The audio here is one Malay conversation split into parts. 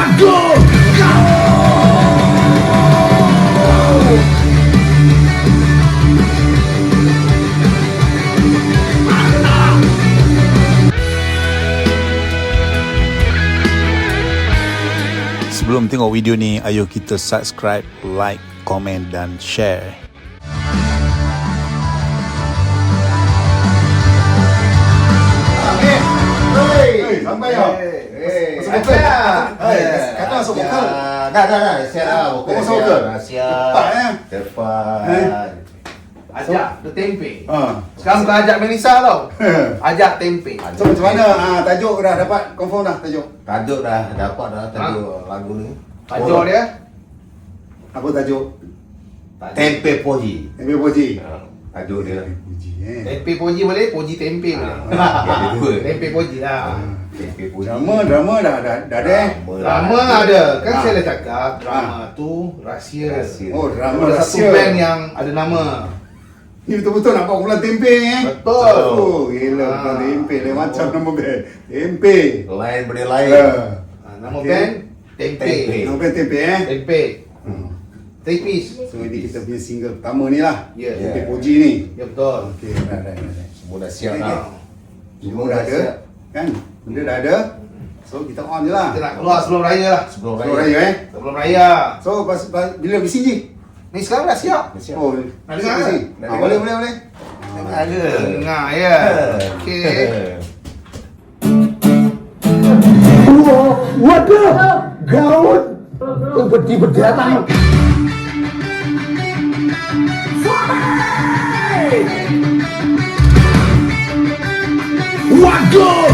Waduh, Sebelum tengok video ni, ayo kita subscribe, like, komen dan share. Sampai ya. Masuk vokal. Kata masuk vokal. Dah. Siap dah. Masuk vokal. Siap. Cepat ya. Cepat. Ajak the tempe. Ha. Sekarang bukan ajak Melissa tau. Ajak tempe. So macam mana? Tajuk dah dapat confirm dah tajuk. Tajuk dah dapat dah tajuk lagu ni. Tajuk dia Apa tajuk? Tempe Poji. Tempe Poji. Tajuk dia. Poji tempe poji boleh, poji tempe boleh. Jadi dua. Tempe poji lah. Tempe Poji. Drama dah ada. Drama ada. Kan saya dah cakap drama tu rahsia. Oh, drama Ada satu rahsia. band yang ada nama. Ni betul-betul nak buat kumpulan tempe ni Betul. Oh, gila kumpulan tempe lain macam nama band. Tempe. Lain benda lain. Nama Okay. band Tempe. Tempe. Nama band tempe Tempe. Hmm. 3 piece. So ini kita punya single pertama ni lah. Ya. Tempe Poji ni. Ya betul. Okey, dah. Semua dah siap Okay. dah. Semua dah ada. Kan? Benda dah ada. So kita on je lah. Kita nak keluar sebelum raya lah. Sebelum Sebelum raya Sebelum raya. So bila BCG? Ni sekarang dah siap. Siap. Oh, Nak dengar ke? Nak boleh. dengar. Ada. Dengar ya. Okey. waduh, gaut, berdatang. Waduh,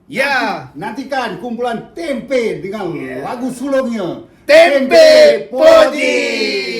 Ya. nantikan kumpulan tempe dengan lagu sulungnya Tempe Poji.